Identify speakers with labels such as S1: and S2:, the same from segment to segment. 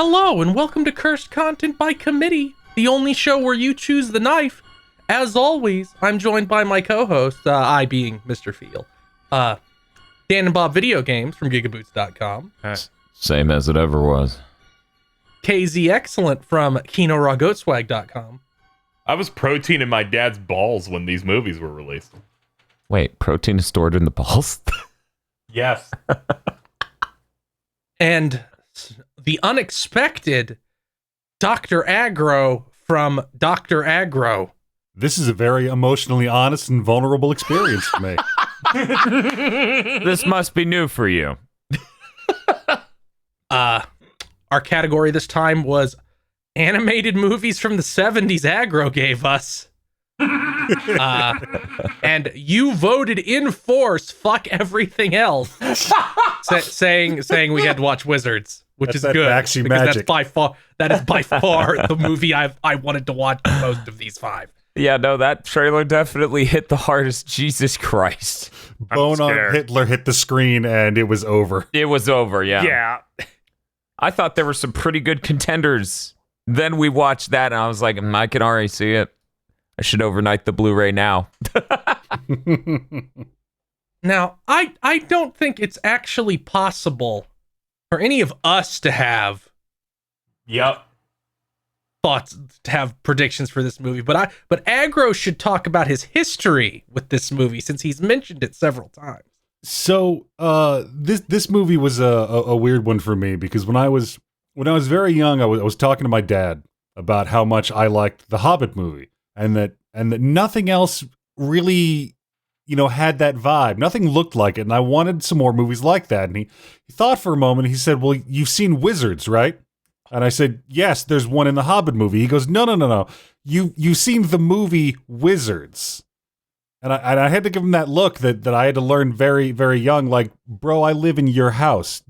S1: Hello and welcome to Cursed Content by Committee, the only show where you choose the knife. As always, I'm joined by my co-host, I being Mr. Feel, Dan and Bob Video Games from GigaBoots.com.
S2: Same as it ever was.
S1: KZ Excellent from KinoRawGoatswag.com.
S3: I was protein in my dad's balls when these movies were released.
S2: Wait, protein is stored in the balls?
S3: Yes.
S1: And the unexpected Dr. Aggro from Dr. Aggro.
S4: This is a very emotionally honest and vulnerable experience for me.
S2: This must be new for you.
S1: Our category this time was animated movies from the 70s Aggro gave us. And you voted in force, fuck everything else, saying we had to watch Wizards, which is good because
S4: magic.
S1: that is by far the movie I wanted to watch the most of these five.
S2: Yeah, no, that trailer definitely hit the hardest. Jesus Christ.
S4: Bone on Hitler hit the screen and it was over.
S2: It was over, yeah.
S5: Yeah.
S2: I thought there were some pretty good contenders. Then we watched that and I was like, I can already see it. I should overnight the Blu-ray now.
S1: Now, I don't think it's actually possible for any of us to have thoughts, to have predictions for this movie, but Aggro should talk about his history with this movie since he's mentioned it several times.
S4: So, this movie was a weird one for me because when I was very young, I was talking to my dad about how much I liked the Hobbit movie. And that nothing else really, had that vibe. Nothing looked like it, and I wanted some more movies like that. And he thought for a moment, he said, well, you've seen Wizards, right? And I said, yes, there's one in the Hobbit movie. He goes, no. You've seen the movie Wizards. And I had to give him that look that I had to learn very, very young, like, bro, I live in your house.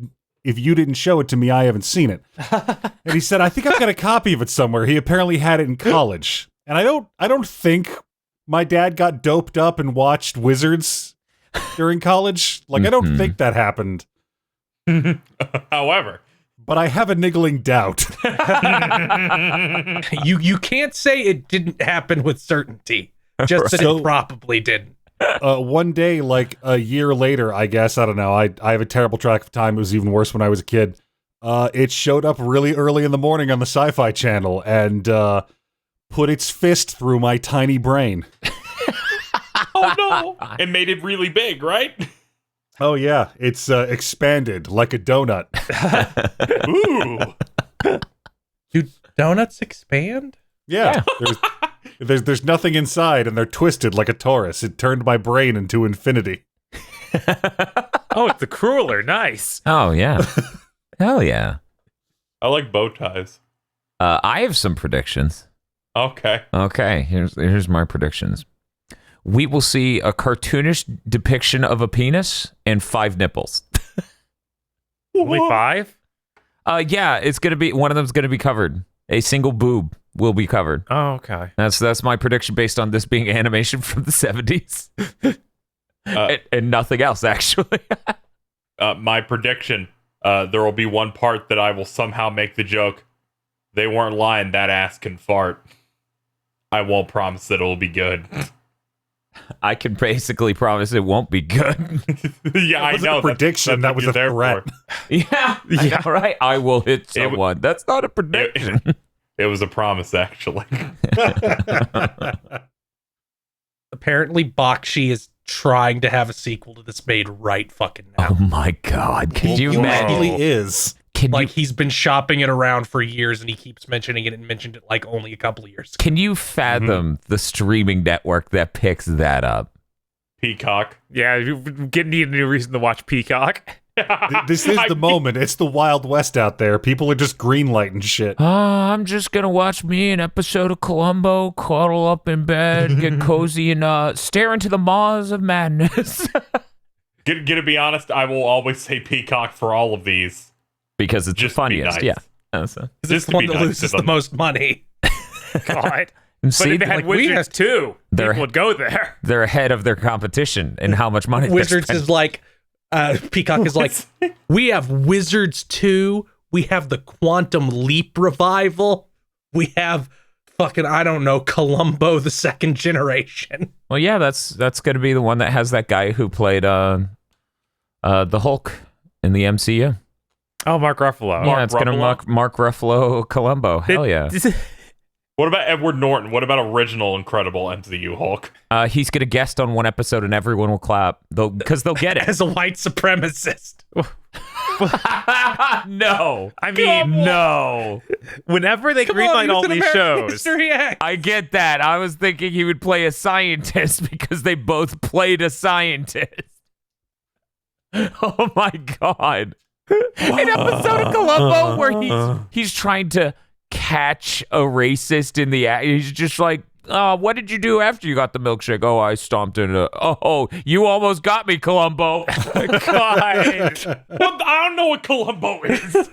S4: If you didn't show it to me, I haven't seen it. And he said, I think I've got a copy of it somewhere. He apparently had it in college. And I don't think my dad got doped up and watched Wizards during college. Like, I don't think that happened.
S3: However.
S4: But I have a niggling doubt.
S1: You can't say it didn't happen with certainty. Just that it probably didn't.
S4: One day, like a year later, I guess, I don't know. I have a terrible track of time. It was even worse when I was a kid. It showed up really early in the morning on the Sci-Fi Channel and put its fist through my tiny brain.
S3: Oh no! It made it really big, right?
S4: Oh yeah, it's expanded like a donut.
S3: Ooh!
S1: Do donuts expand?
S4: Yeah. There's nothing inside, and they're twisted like a torus. It turned my brain into infinity.
S5: Oh, it's the cruller. Nice.
S2: Oh, yeah. Hell yeah.
S3: I like bow ties.
S2: I have some predictions.
S3: Okay.
S2: Okay, here's my predictions. We will see a cartoonish depiction of a penis and 5 nipples.
S5: Only 5?
S2: Yeah, it's gonna be one of them's gonna be covered. A single boob will be covered.
S5: Oh, okay.
S2: That's my prediction based on this being animation from the 70s. And nothing else, actually.
S3: My prediction, there will be one part that I will somehow make the joke, they weren't lying, that ass can fart. I won't promise that it'll be good.
S2: I can basically promise it won't be good.
S3: Yeah, I know.
S4: A prediction. That was a threat.
S2: Yeah, right. I will hit someone. That's not a prediction.
S3: It was a promise, actually.
S1: Apparently, Bakshi is trying to have a sequel to this made right fucking now.
S2: Oh my god. Could you imagine?
S4: He is.
S1: He's been shopping it around for years and he keeps mentioning it and mentioned it like only a couple of years ago.
S2: Can you fathom the streaming network that picks that up?
S3: Peacock.
S5: Yeah, you need a new reason to watch Peacock.
S4: This is the moment. It's the Wild West out there. People are just greenlighting shit.
S2: I'm just gonna watch me an episode of Columbo, cuddle up in bed, get cozy, and stare into the maws of madness.
S3: Gonna be honest, I will always say Peacock for all of these.
S2: Because it's
S3: just
S2: the funniest,
S3: nice.
S2: Yeah.
S1: It's the one that loses the most money.
S5: God.
S2: And
S5: But
S2: see,
S5: if they had
S2: like,
S5: Wizards too,
S2: they're-
S5: people would go there.
S2: they're ahead of their competition in how much money
S1: Wizards
S2: they're
S1: is like, Peacock is like, we have Wizards 2, We have the Quantum Leap revival. We have fucking, I don't know, Columbo the second generation.
S2: Well, yeah, that's going to be the one that has that guy who played the Hulk in the MCU.
S5: Oh, Mark Ruffalo.
S2: Yeah, it's going to Mark Ruffalo Columbo. Hell yeah.
S3: What about Edward Norton? What about original Incredible MCU Hulk?
S2: He's going to guest on one episode and everyone will clap because they'll get it.
S1: As a white supremacist.
S2: No.
S5: I mean, no. Whenever they greenlight all these shows.
S2: I get that. I was thinking he would play a scientist because they both played a scientist. Oh my God. An episode of Columbo where he's trying to catch a racist in the act. He's just like, oh, what did you do after you got the milkshake? Oh, I stomped in a... Oh, you almost got me, Columbo. God.
S3: Well, I don't know what Columbo is.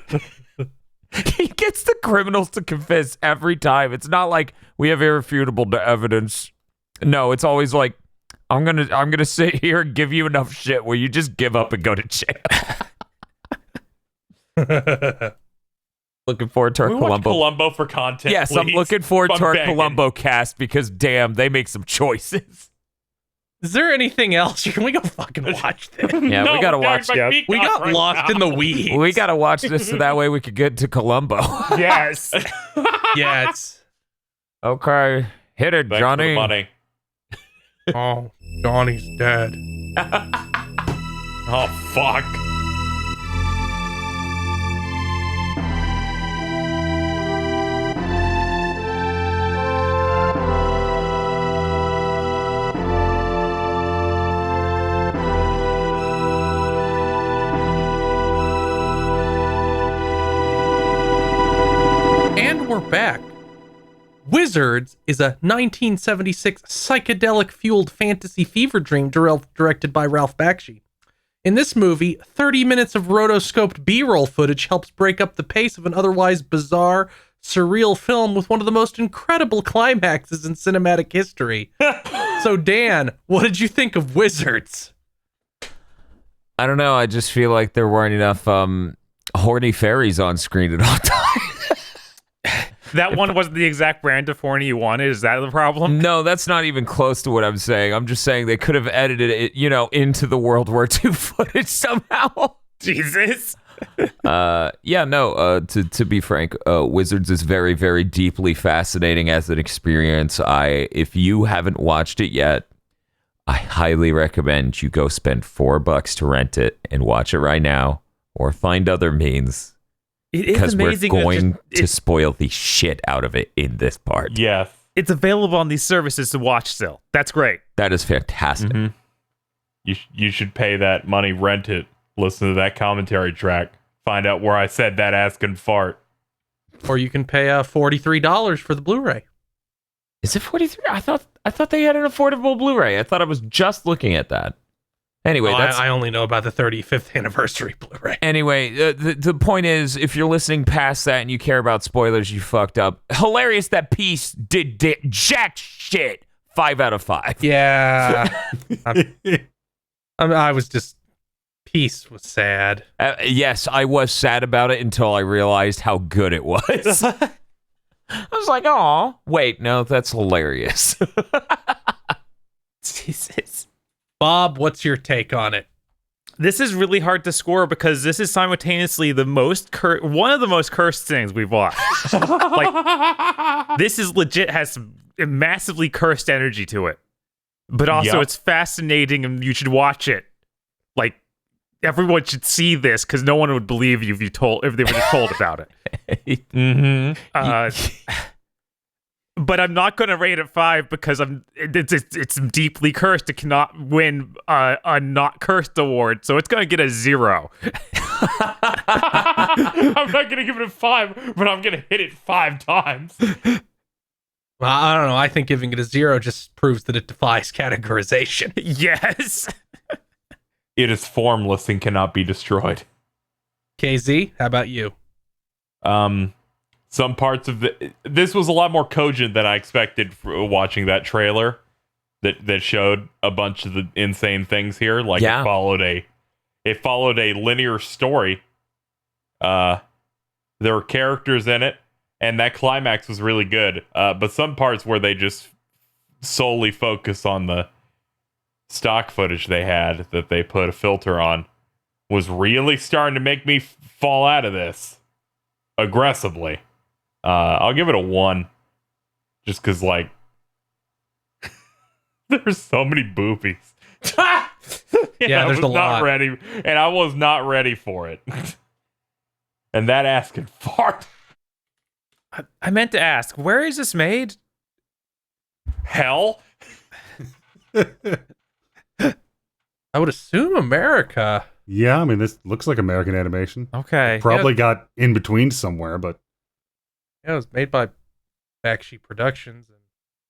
S2: He gets the criminals to confess every time. It's not like we have irrefutable evidence. No, it's always like, I'm gonna sit here and give you enough shit where you just give up and go to jail. Looking forward to our Columbo.
S3: Columbo for content.
S2: Yes,
S3: please.
S2: I'm looking forward to our
S3: begging.
S2: Columbo cast because damn, they make some choices.
S1: Is there anything else? Can we go fucking watch this?
S2: Yeah,
S3: No,
S2: we gotta watch.
S3: my
S1: We
S3: Peacock
S1: got
S3: right
S1: lost
S3: now.
S1: in the weeds.
S2: We gotta watch this so that way we could get to Columbo.
S5: Yes.
S1: Yeah, it's...
S2: Okay, hit it,
S3: Thanks for
S2: Johnny.
S3: the money.
S1: Oh, Johnny's dead.
S3: Oh, fuck.
S1: And we're back. Wizards is a 1976 psychedelic-fueled fantasy fever dream directed by Ralph Bakshi. In this movie, 30 minutes of rotoscoped B-roll footage helps break up the pace of an otherwise bizarre, surreal film with one of the most incredible climaxes in cinematic history. So, Dan, what did you think of Wizards?
S2: I don't know. I just feel like there weren't enough horny fairies on screen at all times.
S5: That one wasn't the exact brand of horny you wanted. Is that the problem?
S2: No, that's not even close to what I'm saying. I'm just saying they could have edited it, into the World War II footage somehow.
S5: Jesus.
S2: To be frank, Wizards is very, very deeply fascinating as an experience. If you haven't watched it yet, I highly recommend you go spend $4 to rent it and watch it right now, or find other means.
S5: It is
S2: Because we're
S5: amazing.
S2: going to spoil the shit out of it in this part.
S3: Yes.
S5: It's available on these services to watch still. That's great.
S2: That is fantastic.
S3: Mm-hmm. You should pay that money, rent it, listen to that commentary track, find out where I said that ass can fart.
S1: Or you can pay $43 for the Blu-ray.
S2: Is it 43? I thought they had an affordable Blu-ray. I thought I was just looking at that. Anyway,
S1: I only know about the 35th anniversary Blu-ray.
S2: Anyway, the point is, if you're listening past that and you care about spoilers, you fucked up. Hilarious that piece did jack shit. 5 out of 5.
S1: Yeah. I was just... Peace was sad.
S2: Yes, I was sad about it until I realized how good it was. I was like, oh, wait, no, that's hilarious.
S5: Jesus.
S1: Bob, what's your take on it?
S5: This is really hard to score because this is simultaneously the most one of the most cursed things we've watched. Like, this is legit has some massively cursed energy to it, but also it's fascinating and you should watch it. Like, everyone should see this because no one would believe you if they were just told about it.
S3: Mm-hmm.
S5: But I'm not going to rate it 5 because it's deeply cursed. It cannot win a not cursed award, so it's going to get a 0.
S3: I'm not going to give it a 5, but I'm going to hit it 5 times.
S1: Well, I don't know. I think giving it a 0 just proves that it defies categorization.
S5: Yes.
S3: It is formless and cannot be destroyed.
S1: KZ, how about you?
S3: Some parts of this was a lot more cogent than I expected for watching that trailer that showed a bunch of the insane things here. Like, it followed a linear story. There were characters in it, and that climax was really good. But some parts where they just solely focus on the stock footage they had that they put a filter on was really starting to make me fall out of this aggressively. I'll give it a 1, just because, like, there's so many boobies.
S1: Yeah, there's a lot.
S3: Ready, and I was not ready for it. And that ass can fart.
S5: I meant to ask, where is this made?
S3: Hell?
S1: I would assume America.
S4: Yeah, I mean, this looks like American animation.
S5: Okay.
S4: Probably got in between somewhere, but
S1: Yeah, it was made by Backsheet Productions, and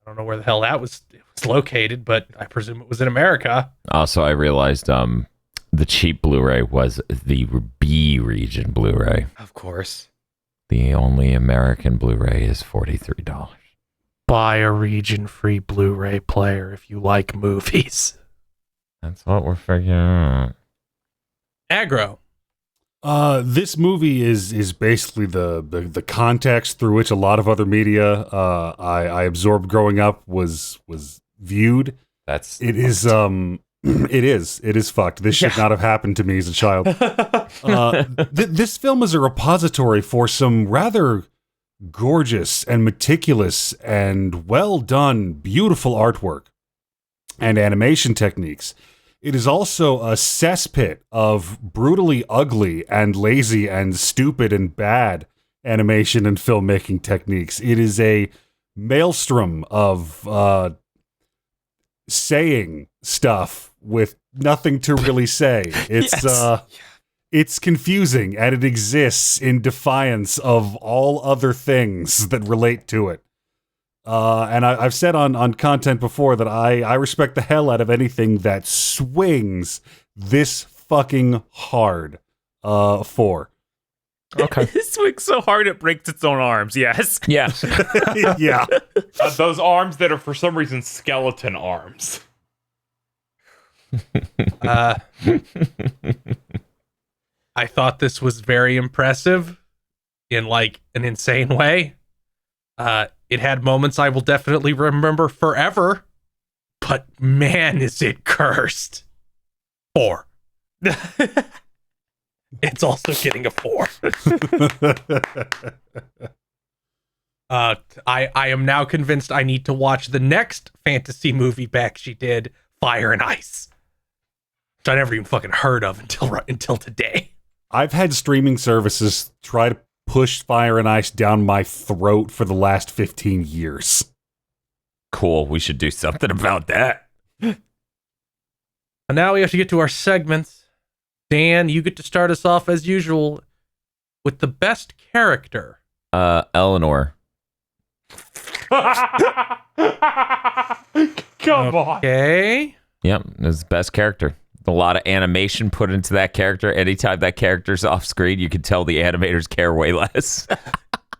S1: I don't know where the hell it was located, but I presume it was in America.
S2: Also, I realized the cheap Blu-ray was the B region Blu-ray.
S5: Of course.
S2: The only American Blu-ray is $43.
S1: Buy a region-free Blu-ray player if you like movies.
S2: That's what we're figuring out.
S1: Aggro.
S4: this movie is basically the context through which a lot of other media I absorbed growing up was viewed. It is fucked. This should not have happened to me as a child. This film is a repository for some rather gorgeous and meticulous and well done, beautiful artwork and animation techniques. It is also a cesspit of brutally ugly and lazy and stupid and bad animation and filmmaking techniques. It is a maelstrom of saying stuff with nothing to really say. It's confusing, and it exists in defiance of all other things that relate to it. And I've said on content before that I respect the hell out of anything that swings this fucking hard for.
S5: Okay. It swings so hard it breaks its own arms, yes.
S2: Yeah.
S4: Yeah.
S3: Those arms that are for some reason skeleton arms.
S1: I thought this was very impressive in like an insane way. It had moments I will definitely remember forever, but man, is it cursed. 4. It's also getting a 4. I am now convinced I need to watch the next fantasy movie back she did, Fire and Ice, which I never even fucking heard of until today.
S4: I've had streaming services try to push Fire and Ice down my throat for the last 15 years.
S2: Cool. We should do something about that.
S1: And now we have to get to our segments. Dan, you get to start us off as usual with the best character.
S2: Eleanor.
S3: Come on.
S1: Okay.
S2: Yep, it's the best character. A lot of animation put into that character. Anytime that character's off screen, you can tell the animators care way less.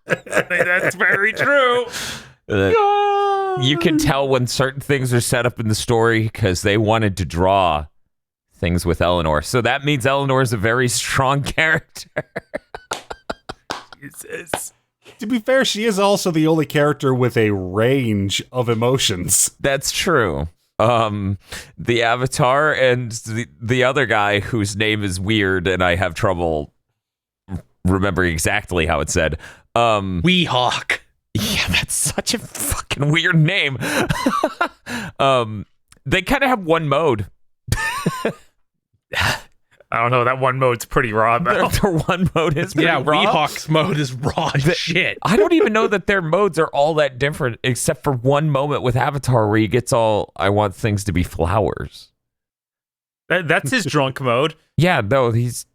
S5: That's very true.
S2: You can tell when certain things are set up in the story because they wanted to draw things with Eleanor. So that means Eleanor is a very strong character.
S5: Jesus.
S4: To be fair, she is also the only character with a range of emotions.
S2: That's true. The Avatar and the other guy whose name is weird and I have trouble remembering exactly how it's said.
S1: Weehawk.
S2: Yeah, that's such a fucking weird name. They kind of have one mode.
S5: I don't know, that one mode's pretty raw, though.
S2: Their one mode is pretty raw.
S1: Weehawk's mode is raw as shit.
S2: I don't even know that their modes are all that different, except for one moment with Avatar where he gets all, I want things to be flowers.
S5: That's his drunk mode.
S2: Yeah, no, he's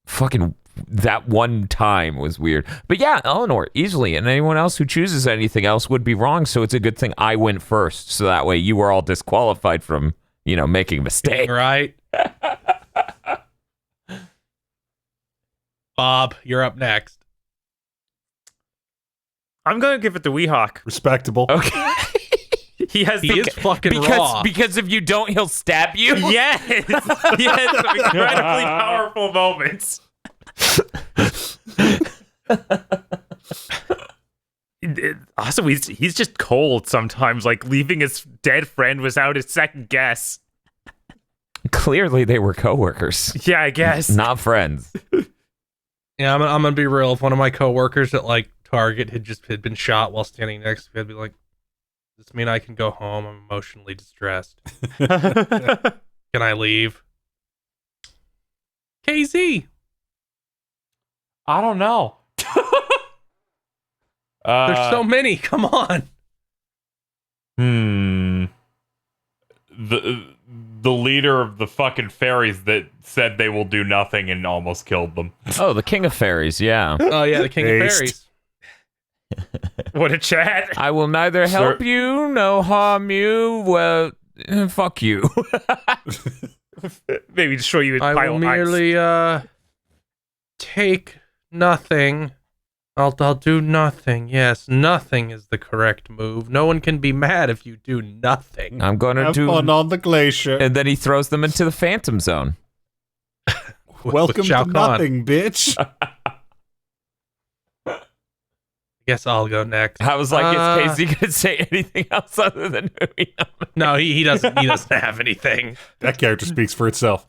S2: fucking, that one time was weird. But yeah, Eleanor, easily, and anyone else who chooses anything else would be wrong, so it's a good thing I went first, so that way you were all disqualified from, making a mistake.
S1: Right. Bob, you're up next.
S5: I'm going to give it to Weehawk.
S4: Respectable.
S2: Okay.
S1: He is fucking raw.
S2: Because if you don't, he'll stab you.
S5: Yes! He has some incredibly powerful moments. Also, he's just cold sometimes. Like leaving his dead friend without his second guess.
S2: Clearly, they were coworkers,
S5: Yeah, I guess.
S2: not friends.
S1: Yeah, I'm gonna be real. If one of my coworkers at like Target had been shot while standing next to me, I'd be like, "Does this mean I can go home? I'm emotionally distressed. Can I leave?" KZ.
S3: I don't know.
S1: There's so many. Come on.
S3: The leader of the fucking fairies that said they will do nothing and almost killed them.
S2: Oh, the King of Fairies, yeah.
S1: Oh yeah, the King of
S4: Based.
S1: Fairies.
S5: What a chat.
S2: I will neither help you, no harm you. Well, fuck you.
S5: Maybe destroy you with
S1: I
S5: pile
S1: will
S5: of ice.
S1: merely take nothing. I'll do nothing. Yes, nothing is the correct move. No one can be mad if you do nothing.
S2: I'm gonna
S4: Have
S2: do.
S4: fun on the glacier.
S2: And then he throws them into the Phantom Zone.
S4: Welcome
S1: Shao
S4: to
S1: Kahn.
S4: nothing, bitch.
S1: Guess I'll go next.
S2: I was like, is Casey gonna say anything else other than who he knows?
S1: No, he doesn't. He doesn't have anything.
S4: That character speaks for itself.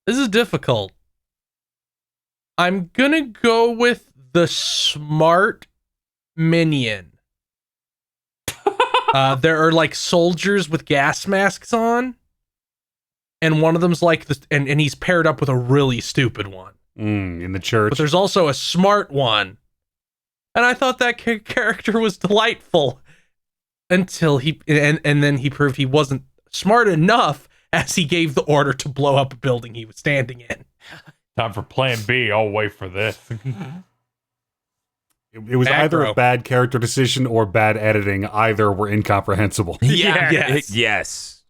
S1: This is difficult. I'm gonna go with the smart minion. There are like soldiers with gas masks on, and one of them's like this, and he's paired up with a really stupid one.
S4: In the church.
S1: But there's also a smart one, and I thought that character was delightful until he and then he proved he wasn't smart enough as he gave the order to blow up a building he was standing in.
S3: Time for plan B. I'll wait for this.
S4: It was either
S1: Aggro.
S4: a bad character decision or bad editing. Either were incomprehensible.
S2: Yeah,
S1: Yes.
S2: yes.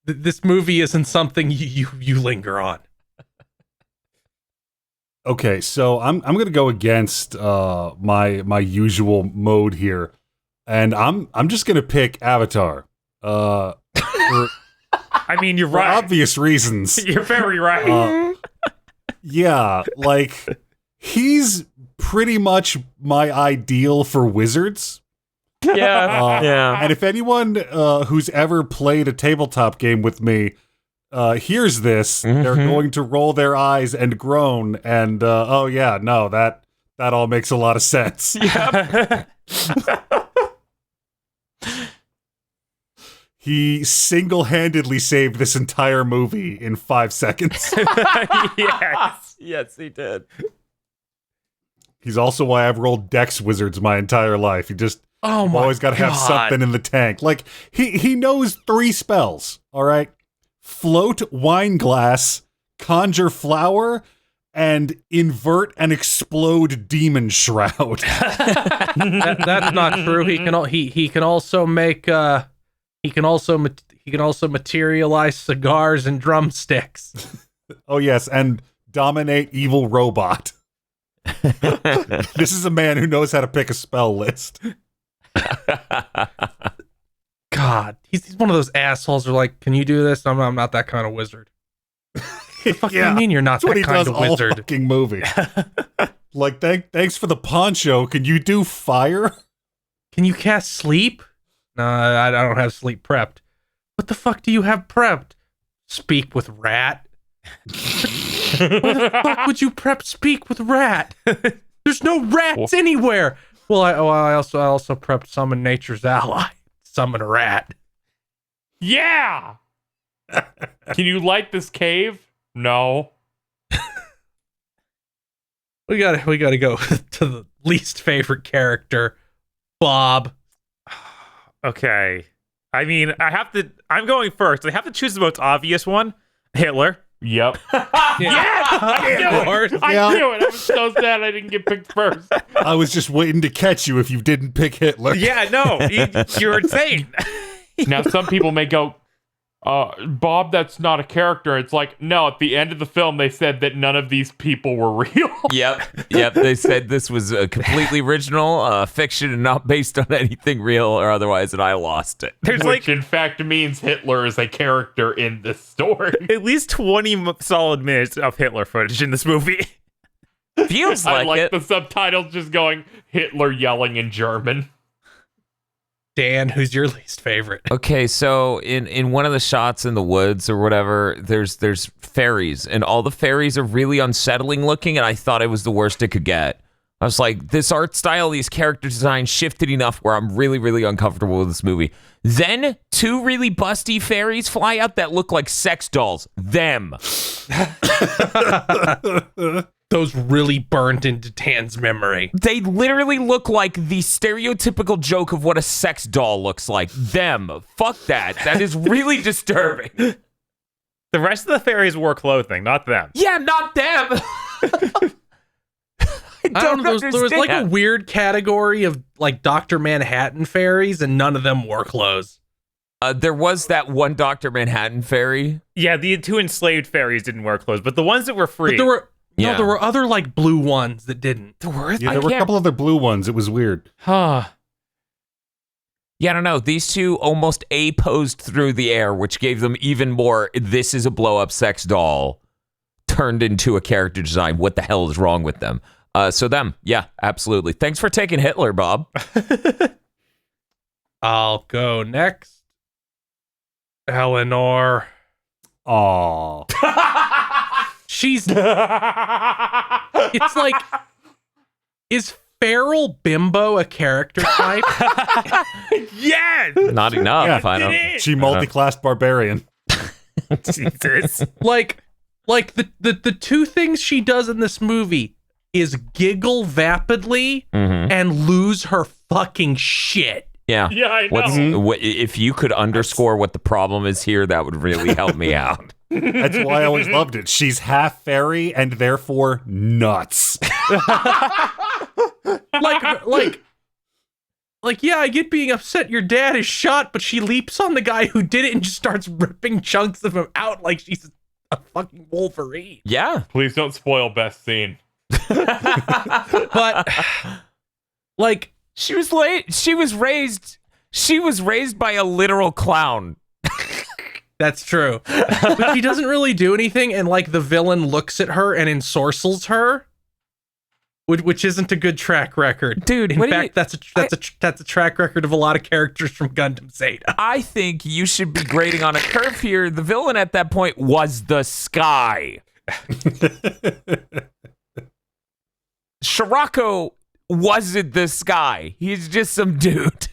S1: This movie isn't something you linger on.
S4: Okay, so I'm gonna go against my usual mode here, and I'm just gonna pick Avatar. For
S5: I mean, you're
S4: for
S5: right.
S4: obvious reasons.
S5: You're very right.
S4: Yeah, like he's pretty much my ideal for wizards.
S2: Yeah, yeah.
S4: And if anyone who's ever played a tabletop game with me hears this, they're going to roll their eyes and groan. And oh yeah, no, that all makes a lot of sense. He single-handedly saved this entire movie in 5 seconds.
S5: Yes.
S2: Yes, he did.
S4: He's also why I've rolled Dex wizards my entire life. He just
S1: Oh my
S4: always got to have
S1: God.
S4: something in the tank. Like he knows 3 spells. All right, float wine glass, conjure flower, and invert and explode demon shroud.
S1: That's not true. He can also make he can also materialize cigars and drumsticks.
S4: Oh yes, and dominate evil robot. This is a man who knows how to pick a spell list.
S1: God, he's one of those assholes who are like, "Can you do this?" I'm not that kind of wizard. The fuck do you mean you're not
S4: That's what
S1: that
S4: he
S1: kind
S4: does
S1: of
S4: all
S1: wizard?
S4: fucking movie. Like, thanks for the poncho. Can you do fire?
S1: Can you cast sleep? No, I don't have sleep prepped. What the fuck do you have prepped? Speak with rat? Why the fuck would you prep speak with rat? There's no rats anywhere. Well, I also prepped summon nature's ally. Summon a rat.
S3: Yeah. Can you light this cave? No.
S1: We gotta go to the least favorite character, Bob.
S5: Okay. I mean, I'm going first. I have to choose the most obvious one. Hitler.
S3: Yep.
S1: Yeah,
S3: I knew it. I
S4: Yeah.
S3: knew it. I was so sad I didn't get picked first.
S4: I was just waiting to catch you if you didn't pick Hitler.
S5: Yeah, no, you're insane.
S3: Now, some people may go, Bob, that's not a character. It's like, no, at the end of the film, they said that none of these people were real.
S2: Yep. They said this was a completely original fiction and not based on anything real or otherwise, and I lost it.
S3: Which, in fact, means Hitler is a character in this story.
S5: At least 20 solid minutes of Hitler footage in this movie.
S2: Feels
S3: I
S2: like
S3: like
S2: it.
S3: the subtitles just going, Hitler yelling in German.
S1: Dan, who's your least favorite?
S2: Okay, so in one of the shots in the woods or whatever, there's fairies, and all the fairies are really unsettling looking, and I thought it was the worst it could get. I was like, this art style, these character designs shifted enough where I'm really, really uncomfortable with this movie. Then 2 really busty fairies fly out that look like sex dolls. Them.
S1: Those really burned into Dan's memory.
S2: They literally look like the stereotypical joke of what a sex doll looks like. Them. Fuck that. That is really disturbing.
S5: The rest of the fairies wore clothing, not them.
S2: Yeah, not them.
S1: I don't know. There was like a weird category of like Dr. Manhattan fairies, and none of them wore clothes.
S2: There was that one Dr. Manhattan fairy.
S5: Yeah, the 2 enslaved fairies didn't wear clothes, but the ones that were free.
S1: But there were
S2: Yeah.
S1: there were other like blue ones that didn't.
S2: There were,
S4: Yeah, there were a couple other blue ones. It was weird.
S5: Huh.
S2: Yeah, I don't know. These 2 almost A-posed through the air, which gave them even more, this is a blow-up sex doll, turned into a character design. What the hell is wrong with them? So them, yeah, absolutely. Thanks for taking Hitler, Bob.
S1: I'll go next. Eleanor.
S4: Aw.
S1: She's. It's like, is feral bimbo a character type?
S5: Yes!
S2: Not enough.
S4: Yeah.
S2: I don't.
S4: She multi-classed barbarian.
S5: Jesus.
S1: like the 2 things she does in this movie is giggle vapidly and lose her fucking shit.
S2: Yeah.
S3: Yeah, I know.
S2: If you could underscore what the problem is here, that would really help me out.
S4: That's why I always loved it. She's half fairy and therefore nuts.
S1: Like, yeah, I get being upset your dad is shot, but she leaps on the guy who did it and just starts ripping chunks of him out like she's a fucking Wolverine.
S2: Yeah.
S3: Please don't spoil best scene.
S1: But like,
S2: She was raised by a literal clown.
S1: that's true. But she doesn't really do anything, and like the villain looks at her and ensorcels her, which isn't a good track record,
S2: Dude,
S1: In
S2: what do
S1: fact,
S2: you-
S1: that's a track record of a lot of characters from Gundam Zeta.
S2: I think you should be grading on a curve here. The villain at that point was the sky. Shirako wasn't the sky. He's just some dude.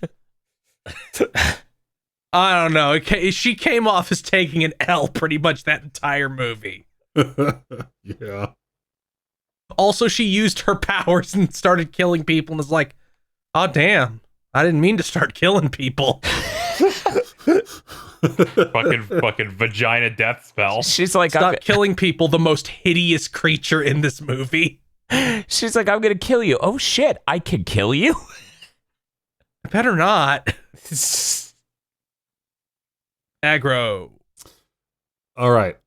S1: I don't know. She came off as taking an L pretty much that entire movie.
S4: Yeah.
S1: Also, she used her powers and started killing people and was like, oh, damn. I didn't mean to start killing people.
S3: fucking vagina death spell.
S2: She's like,
S1: Stop killing people, the most hideous creature in this movie.
S2: she's like, I'm gonna kill you. Oh shit, I can kill you.
S1: Better not. Aggro.
S4: All right.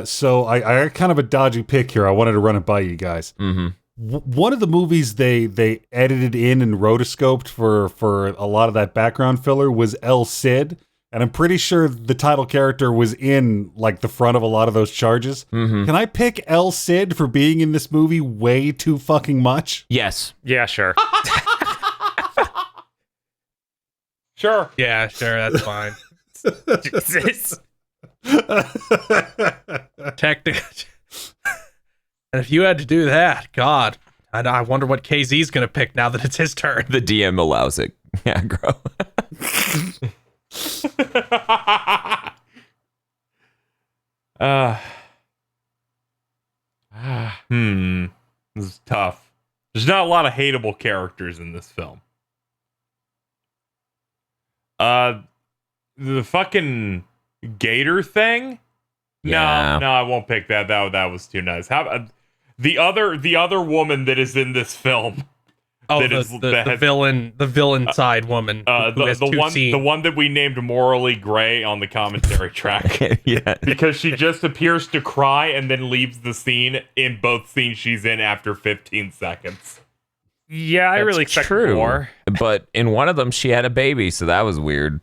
S4: So I got kind of a dodgy pick here. I wanted to run it by you guys.
S2: Mm-hmm.
S4: One of the movies they edited in and rotoscoped for a lot of that background filler was El Cid, and I'm pretty sure the title character was in like the front of a lot of those charges.
S2: Mm-hmm.
S4: Can I pick El Cid for being in this movie way too fucking much?
S2: Yes.
S5: Yeah, sure.
S3: Sure.
S1: Yeah, sure, that's fine.
S5: Jesus.
S1: Technically. And if you had to do that, God, I wonder what KZ's going to pick now that it's his turn.
S2: The DM allows it. Aggro.
S3: This is tough. There's not a lot of hateable characters in this film. The fucking gator thing?
S2: Yeah.
S3: No, I won't pick that. That was too nice. How about the other woman that is in this film?
S1: Oh,
S3: that
S1: the villain side woman. Who has
S3: the one that we named morally gray on the commentary track.
S2: Yeah.
S3: Because she just appears to cry and then leaves the scene in both scenes she's in after 15 seconds.
S5: Yeah, I
S2: That's
S5: really expect
S2: true.
S5: more.
S2: But in one of them, she had a baby, so that was weird.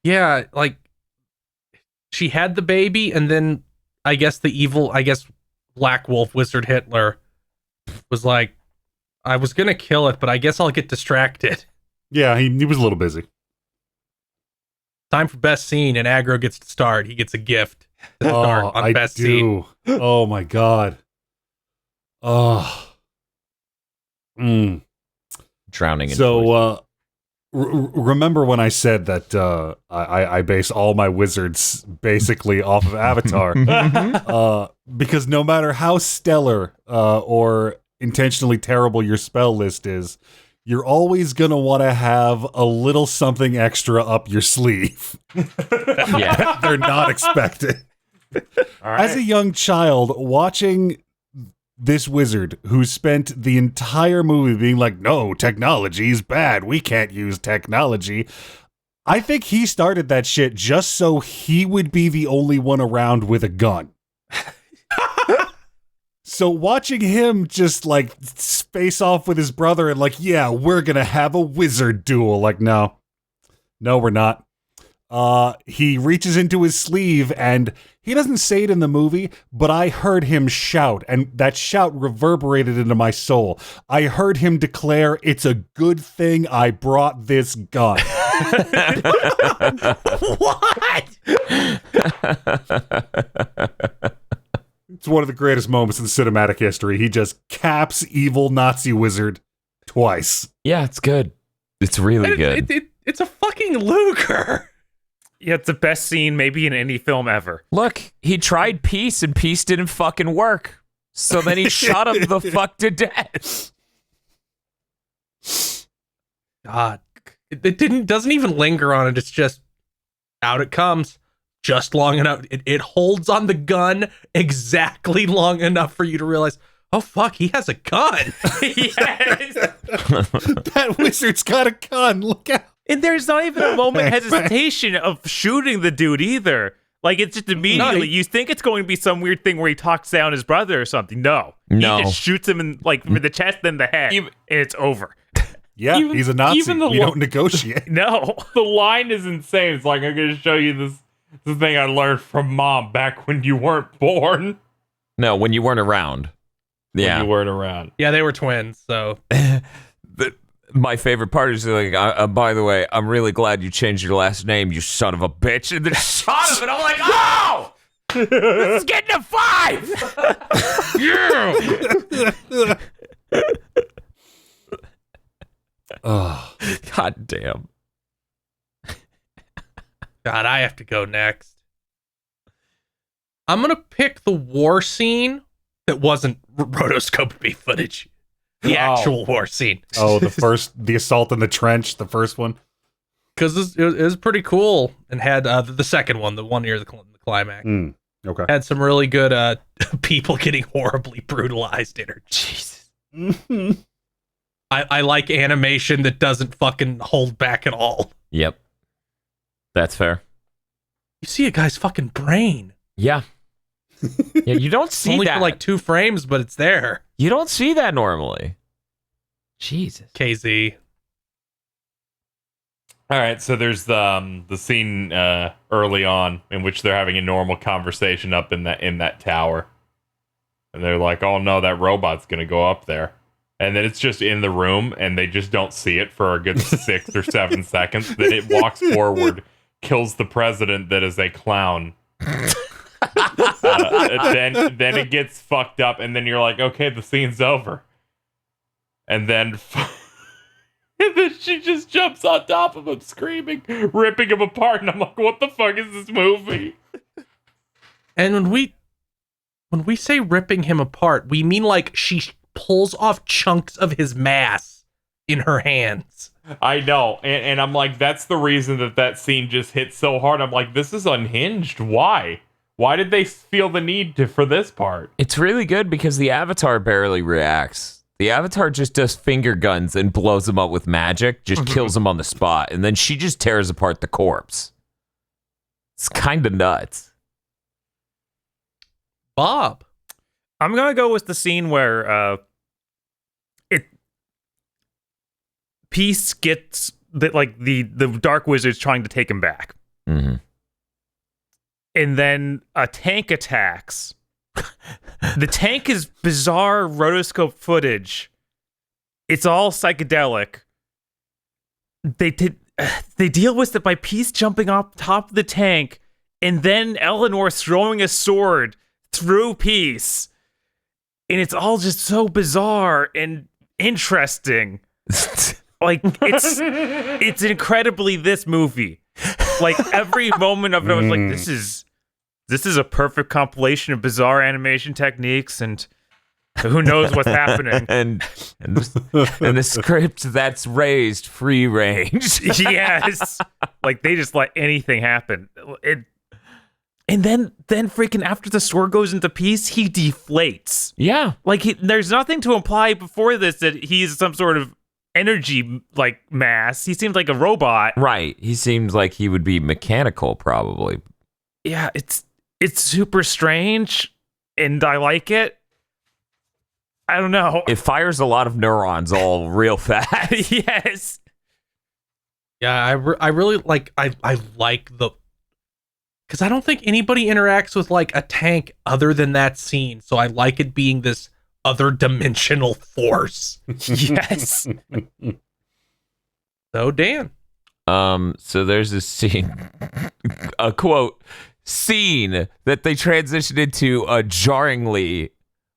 S1: Yeah, like she had the baby, and then I guess Black Wolf Wizard Hitler was like, I was gonna kill it, but I guess I'll get distracted.
S4: Yeah, he was a little busy.
S1: Time for best scene, and Aggro gets to start. He gets a gift to start on best scene.
S4: Oh my god. Oh.
S2: Drowning in
S4: So, remember when I said that I base all my wizards basically off of Avatar? Because no matter how stellar or intentionally terrible your spell list is, you're always going to want to have a little something extra up your sleeve.
S2: Yeah.
S4: They're not expecting.
S3: All right.
S4: As a young child, watching this wizard who spent the entire movie being like, no, technology's bad, we can't use technology. I think he started that shit just so he would be the only one around with a gun. So watching him just like face off with his brother and like, yeah, we're gonna have a wizard duel. Like, no, we're not. He reaches into his sleeve and he doesn't say it in the movie, but I heard him shout, and that shout reverberated into my soul. I heard him declare, "It's a good thing I brought this gun."
S1: What?
S4: It's one of the greatest moments in cinematic history. He just caps evil Nazi wizard twice.
S2: Yeah, it's good. It's really good.
S1: It's a fucking Luger.
S5: Yeah, it's the best scene maybe in any film ever.
S2: Look, he tried peace and peace didn't fucking work. So then he shot him the fuck to death.
S1: God, it doesn't even linger on it. It's just out it comes, just long enough. It holds on the gun exactly long enough for you to realize, oh fuck, he has a gun.
S5: Yes.
S4: That wizard's got a gun. Look out.
S5: And there's not even a moment
S4: Thanks,
S5: hesitation of shooting the dude either. Like, it's just immediately, you think it's going to be some weird thing where he talks down his brother or something. No.
S2: No.
S5: He just shoots him in, like, for the chest, then the head, and it's over.
S4: Yeah, he's a Nazi.
S3: even the
S4: We don't negotiate.
S5: No.
S3: The line is insane. It's like, I'm going to show you this thing I learned from mom back when you weren't born.
S2: No, when you weren't around. Yeah.
S3: When you weren't around.
S1: Yeah, they were twins, so
S2: My favorite part is like, by the way, I'm really glad you changed your last name, you son of a bitch. And then shot him, and I'm like, oh! This is getting a 5! Yeah!
S4: Oh,
S2: God damn.
S1: God, I have to go next. I'm gonna pick the war scene that wasn't rotoscoped footage. The actual war scene.
S4: oh, the assault in the trench, the first one.
S1: Because it was pretty cool, and had the second one, the one near the climax.
S4: Okay.
S1: Had some really good people getting horribly brutalized in her. Jesus. I like animation that doesn't fucking hold back at all.
S2: Yep. That's fair.
S1: You see a guy's fucking brain.
S2: Yeah. Yeah, you don't see
S1: Only
S2: that.
S1: for like 2 frames, but it's there.
S2: You don't see that normally. Jesus.
S1: KZ.
S3: All right, so there's the scene early on in which they're having a normal conversation up in that tower, and they're like, "Oh no, that robot's gonna go up there," and then it's just in the room, and they just don't see it for a good 6 or 7 seconds. Then it walks forward, kills the president that is a clown. Then it gets fucked up, and then you're like, okay, the scene's over, and then. And then she just jumps on top of him, screaming, ripping him apart, and I'm like, what the fuck is this movie?
S1: And when we say ripping him apart, we mean like she pulls off chunks of his mass in her hands.
S3: I know, and I'm like, that's the reason that scene just hits so hard. I'm like, this is unhinged. Why? Why did they feel the need for this part?
S2: It's really good because the Avatar barely reacts. The Avatar just does finger guns and blows them up with magic, just kills them on the spot, and then she just tears apart the corpse. It's kind of nuts.
S1: Bob.
S5: I'm gonna go with the scene where Peace gets the Dark Wizard's trying to take him back,
S2: Mm-hmm.
S5: and then a tank attacks. The tank is bizarre rotoscope footage. It's all psychedelic. They deal with it by Peace jumping off top of the tank, and then Eleanor throwing a sword through Peace, and it's all just so bizarre and interesting. Like it's incredibly this movie. Like every moment of it, I was like, this is a perfect compilation of bizarre animation techniques, and who knows what's happening.
S2: and the script that's raised free range.
S5: Yes, like they just let anything happen. And then freaking after the sword goes into Peace, he deflates.
S2: Yeah.
S5: Like there's nothing to imply before this that he's some sort of energy like mass. He seems like a robot.
S2: Right. He seems like he would be mechanical, probably.
S5: Yeah, it's super strange, and I like it. I don't know.
S2: It fires a lot of neurons all real fast.
S5: Yes.
S1: Yeah, I really like I like the, because I don't think anybody interacts with like a tank other than that scene. So I like it being this other dimensional force.
S5: Yes.
S1: So Dan.
S2: So there's this scene, a quote, scene that they transitioned into jarringly,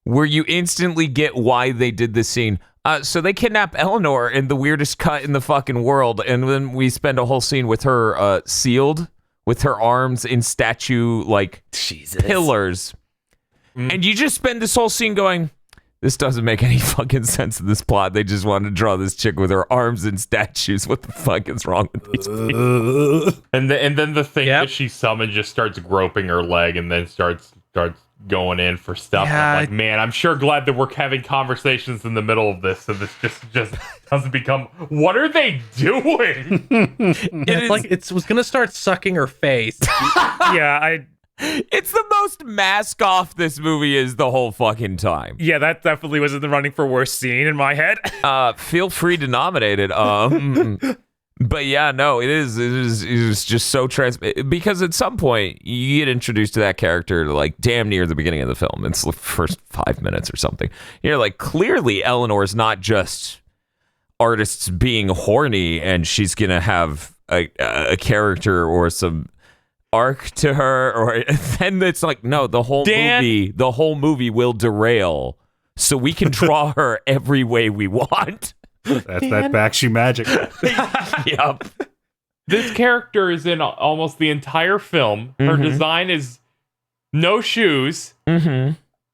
S2: where you instantly get why they did this scene. So they kidnap Eleanor in the weirdest cut in the fucking world, and then we spend a whole scene with her sealed, with her arms in statue like pillars. And you just spend this whole scene going, this doesn't make any fucking sense in this plot. They just wanted to draw this chick with her arms in statues. What the fuck is wrong with these people?
S3: And then the thing that she summoned just starts groping her leg and then starts going in for stuff.
S1: Yeah,
S3: I'm like, man, I'm sure glad that we're having conversations in the middle of this, so this just doesn't become, what are they doing?
S1: It's like it was gonna start sucking her face.
S5: Yeah,
S2: It's the most mask off this movie is the whole fucking time.
S5: yeah, that definitely was in the running for worst scene in my head.
S2: Feel free to nominate it. But yeah, no, it is just so because at some point you get introduced to that character like damn near the beginning of the film. It's the first 5 minutes or something. You're like, clearly Eleanor's not just artists being horny and she's gonna have a character or some arc to her, or then it's like, no, the whole movie will derail so we can draw her every way we want.
S4: That's that Bakshi magic.
S2: Yep.
S3: This character is in almost the entire film. Her design is no shoes,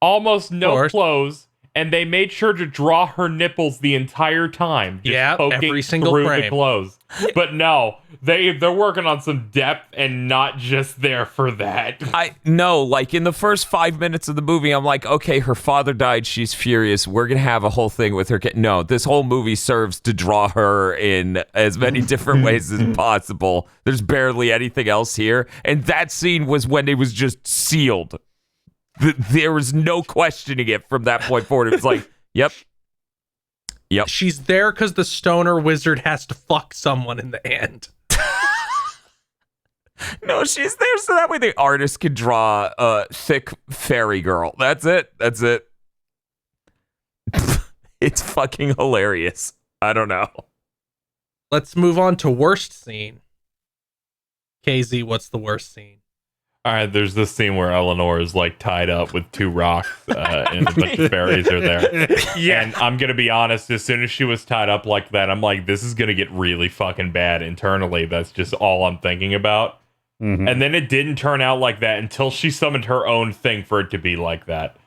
S3: almost no clothes, and they made sure to draw her nipples the entire time. Just poking
S1: every single
S3: through
S1: frame.
S3: the clothes. But no, they're working on some depth and not just there for that.
S2: I know, like in the first 5 minutes of the movie, I'm like, okay, her father died. She's furious. We're going to have a whole thing with her. No, this whole movie serves to draw her in as many different ways as possible. There's barely anything else here. And that scene was when it was just sealed. There was no questioning it from that point forward. It was like, yep.
S1: She's there because the stoner wizard has to fuck someone in the end.
S2: No, she's there so that way the artist can draw a thick fairy girl. That's it. It's fucking hilarious. I don't know.
S1: Let's move on to worst scene. KZ, what's the worst scene?
S3: All right, there's this scene where Eleanor is like tied up with two rocks and a bunch of fairies are there.
S5: Yeah.
S3: And I'm going to be honest, as soon as she was tied up like that, I'm like, this is going to get really fucking bad internally. That's just all I'm thinking about. And then it didn't turn out like that until she summoned her own thing for it to be like that.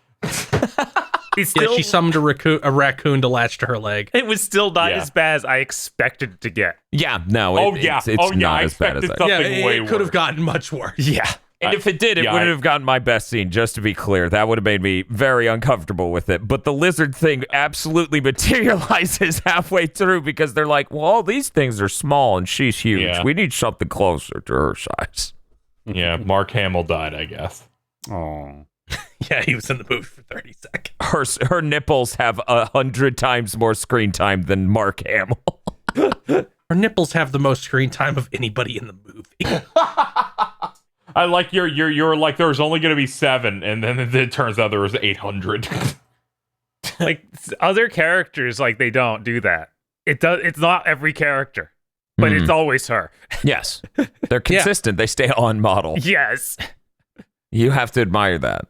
S1: She summoned a raccoon to latch to her leg.
S5: It was still not
S3: Yeah.
S5: as bad as I expected it to get.
S2: Yeah, no. It's not
S3: I
S2: as bad as
S3: expected
S2: that.
S3: something way
S1: it could have
S3: worse.
S1: gotten much worse.
S5: Yeah.
S2: And if it did, it wouldn't have gotten my best scene, just to be clear. That would have made me very uncomfortable with it. But the lizard thing absolutely materializes halfway through because they're like, well, all these things are small and she's huge.
S3: Yeah.
S2: We need something closer to her size.
S3: Yeah, Mark Hamill died, I guess.
S4: Oh.
S1: Yeah, he was in the movie for 30 seconds.
S2: Her nipples have 100 times more screen time than Mark Hamill.
S1: Her nipples have the most screen time of anybody in the movie.
S3: I like you're like there was only going to be 7, and then it turns out there was 800.
S5: Like other characters, like they don't do that. It's not every character, but it's always her.
S2: Yes. They're consistent. They stay on model.
S5: Yes.
S2: You have to admire that.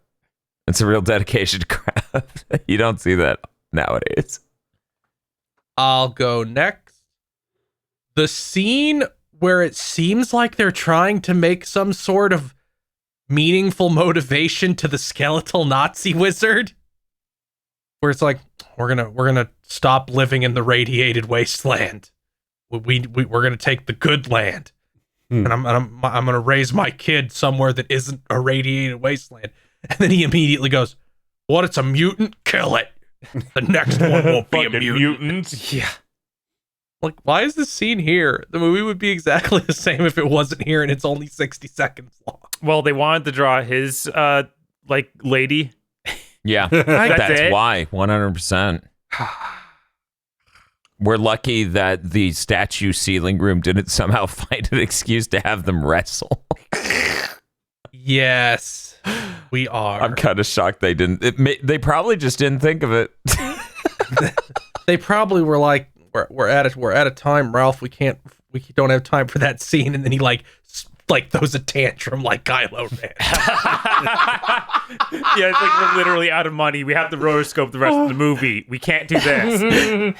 S2: It's a real dedication to craft. You don't see that nowadays.
S1: I'll go next. The scene where it seems like they're trying to make some sort of meaningful motivation to the skeletal Nazi wizard, where it's like, we're gonna stop living in the radiated wasteland. We're gonna take the good land, and I'm gonna raise my kid somewhere that isn't a radiated wasteland. And then he immediately goes, "What? It's a mutant? Kill it. The next one won't be a
S3: Fucking
S1: mutant."
S3: mutants.
S1: Yeah. Like, why is this scene here? The movie would be exactly the same if it wasn't here, and it's only 60 seconds long.
S5: Well, they wanted to draw his like lady.
S2: Yeah,
S5: That's it?
S2: why. 100%. We're lucky that the statue ceiling room didn't somehow find an excuse to have them wrestle.
S1: Yes, we are.
S2: I'm kind of shocked they didn't. They probably just didn't think of it.
S1: They probably were like, we're at a time, Ralph. We don't have time for that scene. And then he like throws a tantrum like Kylo Ren.
S5: Yeah, it's like we're literally out of money. We have to rotoscope the rest of the movie. We can't do this.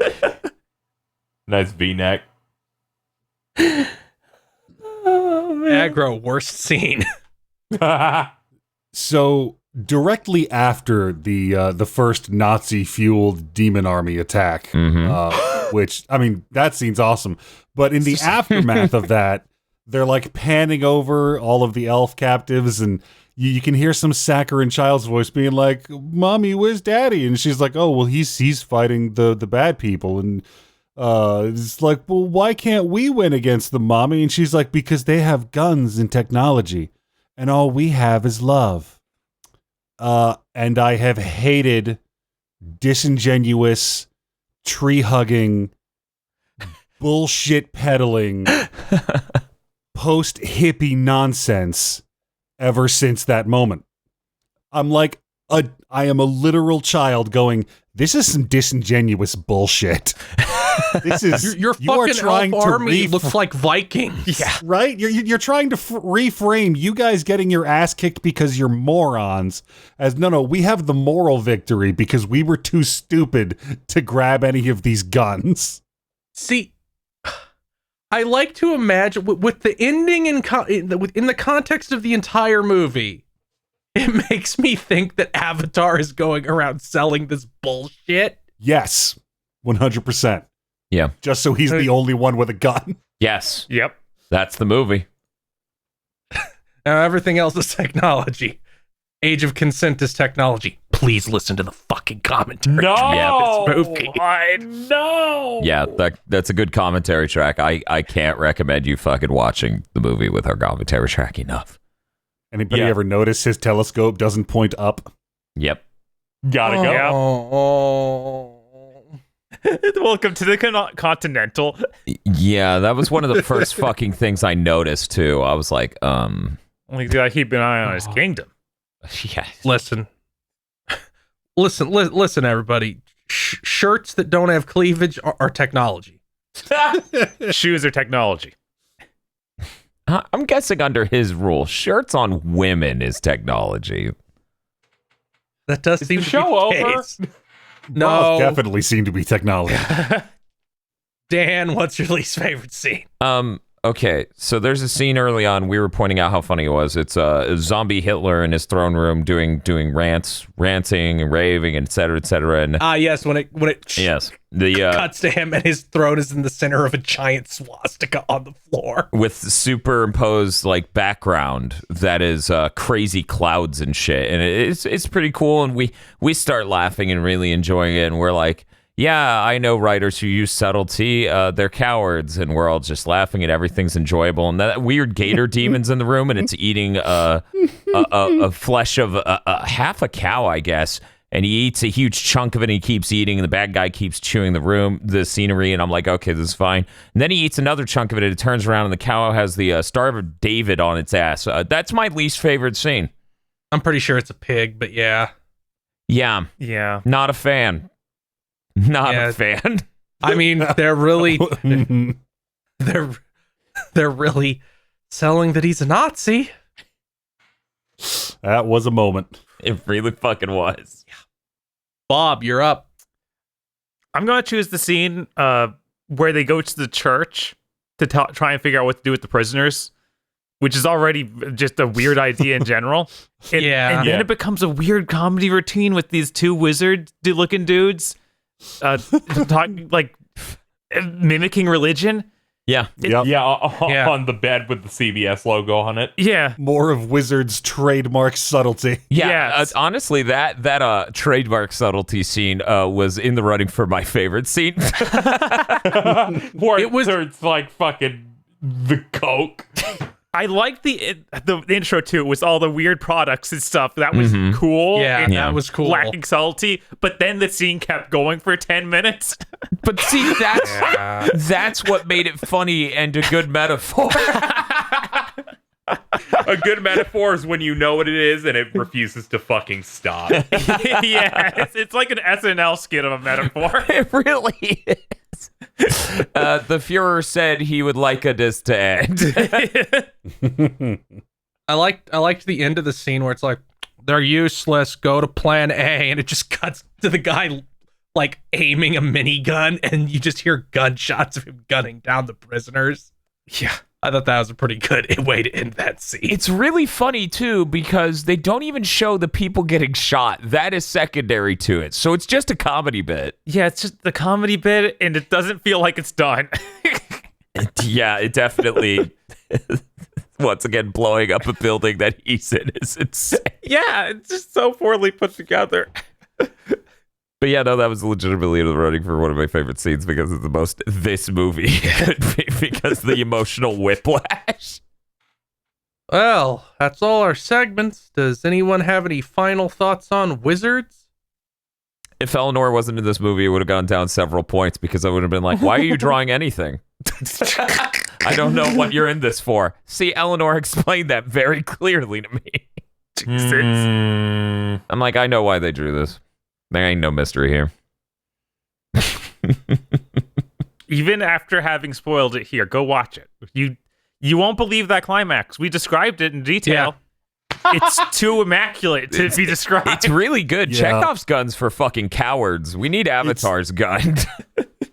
S3: Nice V-neck.
S1: Aggro, worst scene.
S4: So directly after the first Nazi-fueled demon army attack, which, I mean, that scene's awesome. But in the aftermath of that, they're like panning over all of the elf captives, and you can hear some saccharine child's voice being like, "Mommy, where's Daddy?" And she's like, "Oh, well, he's fighting the bad people." And it's like, "Well, why can't we win against them, Mommy?" And she's like, "Because they have guns and technology, and all we have is love." And I have hated disingenuous, tree-hugging, bullshit peddling, post-hippie nonsense ever since that moment. I'm like, I am a literal child going, this is some disingenuous bullshit. This is
S1: Your
S4: you are
S1: fucking
S4: trying
S1: elf
S4: to
S1: army looks like Vikings.
S5: Yeah.
S4: right? You're trying to reframe you guys getting your ass kicked because you're morons as no, we have the moral victory because we were too stupid to grab any of these guns.
S1: See, I like to imagine with the ending in the context of the entire movie, it makes me think that Avatar is going around selling this bullshit.
S4: Yes, 100%.
S2: Yeah.
S4: Just so he's the only one with a gun.
S2: Yes.
S5: Yep.
S2: That's the movie.
S1: Now everything else is technology. Age of Consent is technology. Please listen to the fucking commentary.
S3: No,
S1: track of this movie.
S3: I know.
S2: Yeah, that's a good commentary track. I can't recommend you fucking watching the movie with our commentary track enough.
S4: Anybody ever notice his telescope doesn't point up?
S2: Yep.
S3: Gotta go.
S1: Oh.
S5: Welcome to the Continental.
S2: Yeah, that was one of the first fucking things I noticed too. I was like,
S5: Only gotta keep an eye on his kingdom.
S2: yeah.
S1: Listen, everybody. Shirts that don't have cleavage are technology.
S5: Shoes are technology.
S2: I'm guessing under his rule, shirts on women is technology.
S1: That does seem
S3: the
S1: to
S3: show
S1: be the
S3: over?
S1: case. No,
S4: Both definitely seem to be technology.
S1: Dan, what's your least favorite scene?
S2: Okay, so there's a scene early on. We were pointing out how funny it was. It's a zombie Hitler in his throne room doing ranting and raving, and et cetera, et cetera. And
S1: Yes, when it
S2: yes, the
S1: cuts to him and his throne is in the center of a giant swastika on the floor.
S2: with superimposed like background that is crazy clouds and shit, and it's pretty cool. And we start laughing and really enjoying it, and we're like, yeah, I know writers who use subtlety. They're cowards, and we're all just laughing, and everything's enjoyable. And that weird gator demon's in the room, and it's eating a flesh of half a cow, I guess. And he eats a huge chunk of it, and he keeps eating, and the bad guy keeps chewing the scenery, and I'm like, okay, this is fine. And then he eats another chunk of it, and it turns around, and the cow has the Star of David on its ass. That's my least favorite scene.
S1: I'm pretty sure it's a pig, but yeah.
S2: Yeah, not a fan. Not a fan.
S1: I mean, they're really they're really selling that he's a Nazi.
S4: That was a moment.
S2: It really fucking was.
S1: Bob, you're up.
S5: I'm gonna choose the scene where they go to the church to try and figure out what to do with the prisoners, which is already just a weird idea in general. And then it becomes a weird comedy routine with these two wizard-looking dudes talking like mimicking religion.
S2: Yeah.
S3: On the bed with the CBS logo on it.
S5: Yeah.
S4: More of Wizard's trademark subtlety.
S2: Yeah,
S5: Yes.
S2: honestly, that trademark subtlety scene was in the running for my favorite scene.
S3: Where it's like fucking the Coke.
S5: I liked the intro too. It was all the weird products and stuff. That was cool.
S1: Yeah,
S5: and
S1: that was cool.
S5: Lacking subtlety, but then the scene kept going for 10 minutes.
S2: But see, that's what made it funny and a good metaphor.
S3: A good metaphor is when you know what it is and it refuses to fucking stop.
S5: Yeah, it's like an SNL skit of a metaphor.
S2: It really is. The Fuhrer said he would like this to end.
S1: I liked the end of the scene where it's like, they're useless, go to plan A, and it just cuts to the guy like aiming a minigun, and you just hear gunshots of him gunning down the prisoners.
S5: Yeah.
S1: I thought that was a pretty good way to end that scene.
S2: It's really funny, too, because they don't even show the people getting shot. That is secondary to it. So it's just a comedy bit.
S5: Yeah, it's just the comedy bit, and it doesn't feel like it's done.
S2: Yeah, it definitely, once again, blowing up a building that he's in is insane.
S5: Yeah, it's just so poorly put together.
S2: But yeah, no, that was legitimately in the running for one of my favorite scenes because it's the most this movie could be because the emotional whiplash.
S1: Well, that's all our segments. Does anyone have any final thoughts on Wizards?
S2: If Eleanor wasn't in this movie, it would have gone down several points because I would have been like, why are you drawing anything? I don't know what you're in this for. See, Eleanor explained that very clearly to me.
S5: Jesus.
S2: I'm like, I know why they drew this. There ain't no mystery here.
S5: Even after having spoiled it here, go watch it. You won't believe that climax. We described it in detail. Yeah. It's too immaculate to be described.
S2: It's really good.
S4: Yeah.
S2: Chekhov's gun's for fucking cowards. We need Avatar's gun.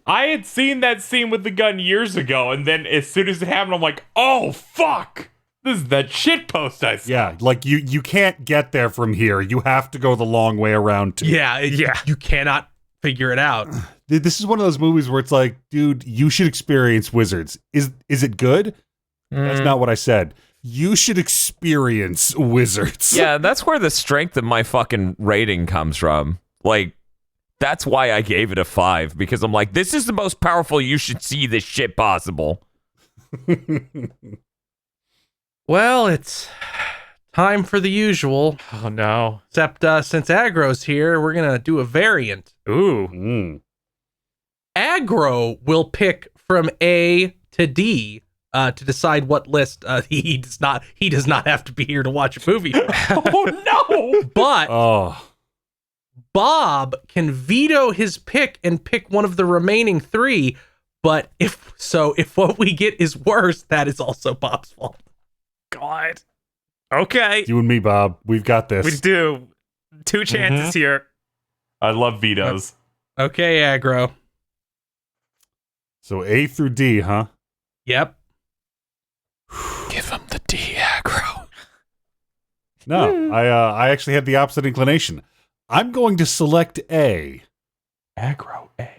S3: I had seen that scene with the gun years ago, and then as soon as it happened, I'm like, oh, fuck. This is that shit post I saw.
S4: Yeah, like you can't get there from here. You have to go the long way around too.
S1: Yeah, you cannot figure it out.
S4: This is one of those movies where it's like, dude, you should experience Wizards. Is it good? That's not what I said. You should experience Wizards.
S2: Yeah, that's where the strength of my fucking rating comes from. Like, that's why I gave it a 5, because I'm like, this is the most powerful you should see this shit possible.
S1: Well, it's time for the usual.
S5: Oh, no.
S1: Except since Aggro's here, we're going to do a variant.
S5: Ooh.
S1: Aggro will pick from A to D to decide what list he does not have to be here to watch a movie from.
S3: Oh, no.
S1: But Bob can veto his pick and pick one of the remaining 3. But if what we get is worse, that is also Bob's fault.
S5: God. Okay.
S4: You and me, Bob. We've got this.
S5: We do. 2 chances here.
S3: I love vetoes.
S1: Okay, Aggro.
S4: So A through D, huh?
S1: Yep.
S2: D aggro.
S4: No, I actually had the opposite inclination. I'm going to select A.
S3: Aggro A.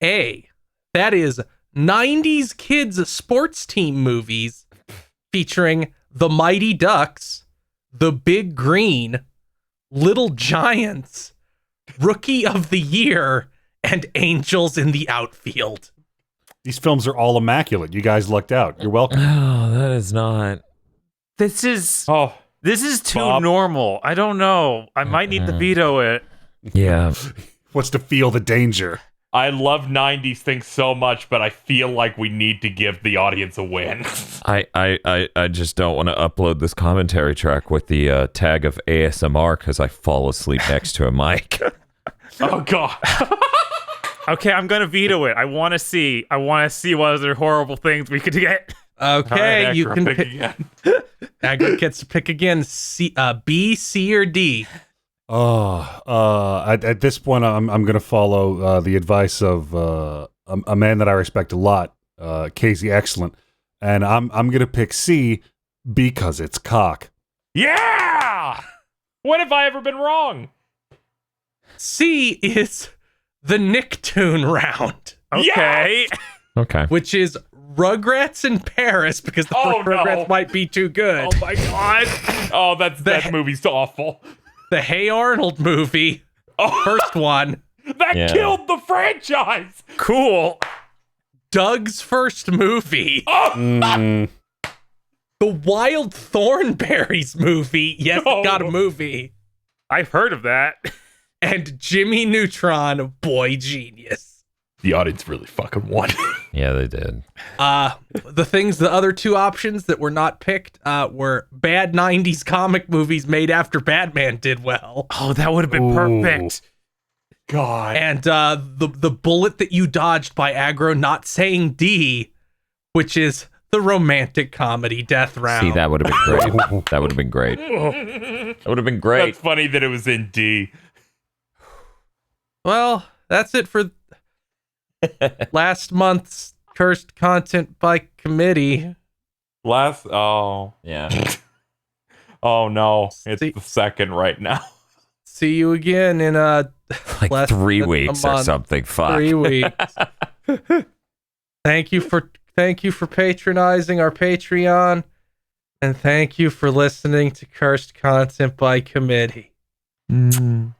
S1: A. That is 90s kids sports team movies featuring the Mighty Ducks, the Big Green, Little Giants, Rookie of the Year, and Angels in the Outfield.
S4: These films are all immaculate. You guys lucked out. You're welcome.
S2: Oh, that is not.
S5: This is
S3: Oh,
S5: too
S3: Bob.
S5: normal. I don't know. I might need to veto it.
S2: Yeah.
S4: What's to feel the danger?
S3: I love 90s things so much, but I feel like we need to give the audience a win.
S2: I just don't want to upload this commentary track with the tag of ASMR because I fall asleep next to a mic.
S3: Oh, God.
S5: Okay, I'm gonna veto it. I want to see what other horrible things we could get.
S1: Okay,
S3: All right,
S1: you
S3: Aggro,
S1: can
S3: pick
S1: pick.
S3: again.
S1: Aggregate gets to pick again. B, C, or D.
S4: At this point, I'm going to follow the advice of a man that I respect a lot, Casey Excellent, and I'm going to pick C because it's cock.
S3: Yeah! When have I ever been wrong?
S1: C is the Nicktoon round,
S5: Okay.
S2: Okay.
S1: which is Rugrats in Paris because the
S3: Oh,
S1: first Rugrats
S3: no.
S1: might be too good.
S3: Oh, my God. Oh, that movie's awful.
S1: The Hey Arnold movie,
S3: Oh,
S1: first one.
S3: that
S2: Yeah.
S3: killed the franchise.
S5: Cool.
S1: Doug's first movie.
S3: Oh,
S1: The Wild Thornberries movie. Yes,
S3: No.
S1: it got a movie.
S5: I've heard of that.
S1: And Jimmy Neutron, Boy Genius.
S3: the audience really fucking won.
S2: Yeah, they did.
S1: The other two options that were not picked were bad 90s comic movies made after Batman did well.
S5: Oh, that would have been perfect.
S3: God.
S1: And the bullet that you dodged by Aggro not saying D, which is the romantic comedy death round.
S2: See, that would have been great. That would have been great. That would have been great.
S3: That's funny that it was in D.
S1: Well, that's it for last month's cursed content by committee.
S3: Oh
S2: Yeah.
S3: Oh no, it's
S1: See-
S3: the second right now.
S1: See you again in
S2: Like
S1: less
S2: 3
S1: than a
S2: weeks or
S1: month.
S2: something. Fuck.
S1: 3 weeks. Thank you for patronizing our Patreon, and thank you for listening to Cursed Content by Committee.
S2: Mm.